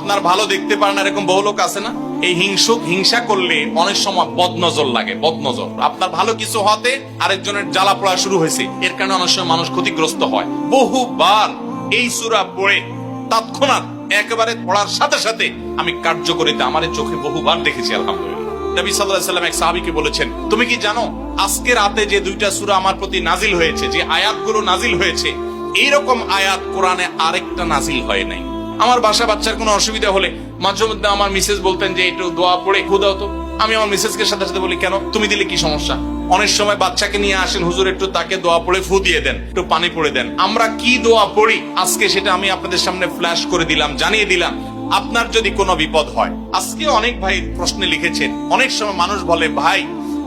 আপনার ভালো দেখতে পারেন এরকম বহু লোক আছে না? এই হিংসা করলে অনেক সময় বদনজর লাগে, বদনজর। আপনার ভালো কিছু হতে আরেকজনের জ্বালা পড়া শুরু হয়েছে, এর কারণে অনেক সময় মানুষ ক্ষতিগ্রস্ত হয়। বহুবার এই সূরা পড়ে তৎক্ষণাৎ একেবারে পড়ার সাথে সাথে আমি কার্যকরিতা আমার চোখে বহুবার দেখেছি, আলহামদুলিল্লাহ। নবী সাল্লাল্লাহু আলাইহি ওয়াসাল্লাম এক সাহাবীকে বলেছেন, তুমি কি জানো আজকে রাতে যে দুইটা সূরা আমার প্রতি নাজিল হয়েছে, যে আয়াতগুলো নাজিল হয়েছে, এইরকম আয়াত কোরআনে আরেকটা নাজিল হয় নাই। আমার বাসা বাচ্চার কোনো অসুবিধা হলে মাঝে মধ্যে আমার মিসেস বলতেন যে একটু দোয়া পড়ে খু দাও তো। আমি আমার মিসেসকে সাথে সাথে বলি, কেন, তুমি দিলে কি সমস্যা? অনেক সময় বাচ্চাকে নিয়ে আসেন, হুজুর একটু তাকে দোয়া পড়ে ফু দিয়ে দেন, একটু পানি পড়ে দেন। আমরা কি দোয়া পড়ি আজকে সেটা আমি আপনাদের সামনে ফ্ল্যাশ করে দিলাম, জানিয়ে দিলাম। আপনার যদি কোনো বিপদ হয়, আজকে অনেক ভাই প্রশ্নে লিখেছেন, অনেক সময় মানুষ বলে, ভাই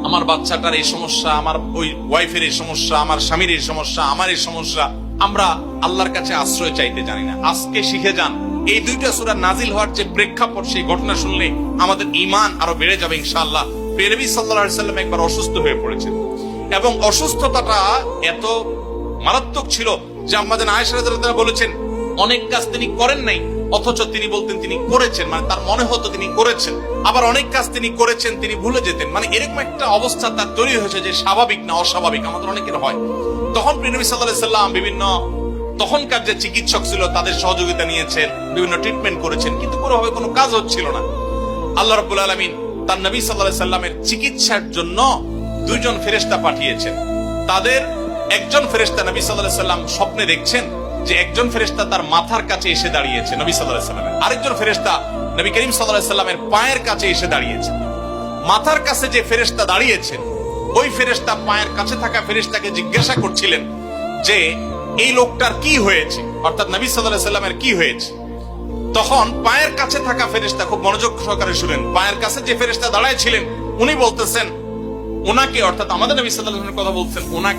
আমার বাচ্চাটার এই সমস্যা, আমার ওই ওয়াইফের এই সমস্যা, আমার স্বামীর এই সমস্যা, আমার এই সমস্যা, আমরা আল্লাহর কাছে আশ্রয় চাইতে জানি না। আজকে শিখে যান, এই দুইটা সূরা নাজিল হওয়ার যে প্রেক্ষাপট, সেই ঘটনা শুনলে আমাদের ঈমান আরো বেড়ে যাবে ইনশাআল্লাহ। নবী সাল্লাল্লাহু আলাইহি ওয়াসাল্লাম একবার অসুস্থ হয়ে পড়েছেন এবং অসুস্থতাটা এত মারাত্মক ছিল যে আমাদের আয়েশা রাদিয়াল্লাহু আনহা বলেছেন, অনেক কাজ তিনি করেন নাই অথচ তিনি বলতেন তিনি করেছেন, মানে তার মনে হতো তিনি করেছেন। আবার অনেক কাজ তিনি করেছেন তিনি ভুলে যেতেন, মানে এরকম একটা অবস্থা তার তৈরি হয়েছে যে স্বাভাবিক না অস্বাভাবিক, আমাদের অনেকের হয়। তখন নবী সাল্লাল্লাহু আলাইহি ওয়াসাল্লাম বিভিন্ন তখনকার যে চিকিৎসক ছিল তাদের সহযোগিতা নিয়েছেন, বিভিন্ন ট্রিটমেন্ট করেছেন, কিন্তু কোনোভাবে কোনো কাজ হচ্ছিল না। আল্লাহ রাব্বুল আলামিন তার নবী সাল্লাল্লাহু আলাইহি ওয়াসাল্লামের চিকিৎসার জন্য দুইজন ফেরেশতা পাঠিয়েছেন। তাদের একজন ফেরেশতা নবী সাল্লাল্লাহু আলাইহি ওয়াসাল্লাম স্বপ্নে দেখছেন যে একজন ফেরেশতা তার মাথার কাছে এসে দাঁড়িয়েছে নবী সাল্লাল্লাহু আলাইহি ওয়াসাল্লামের, আরেকজন ফেরেশতা নবী করিম সাল্লাল্লাহু আলাইহি ওয়াসাল্লামের পায়ের কাছে এসে দাঁড়িয়েছে। মাথার কাছে যে ফেরেশতা দাঁড়িয়েছেন, ওই ফেরেশতা পায়ের কাছে থাকা ফেরেশতাকে জিজ্ঞাসা করছিলেন যে এই লোকটার কি হয়েছে, অর্থাৎ নবী সাল্লাল্লাহু আলাইহি ওয়াসাল্লামের কি হয়েছে। তখন পায়ের কাছে থাকা ফেরেশতা খুব মনোযোগ সহকারে শুনেন, পায়ের কাছে যে ফেরেশতা দাঁড়ায় ছিলেন উনি বলতেছেন ওনাকে, অর্থাৎ আমাদের নবী সাল্লাল্লাহু আলাইহি ওয়াসাল্লামের কথা বলছেন, ওনাকে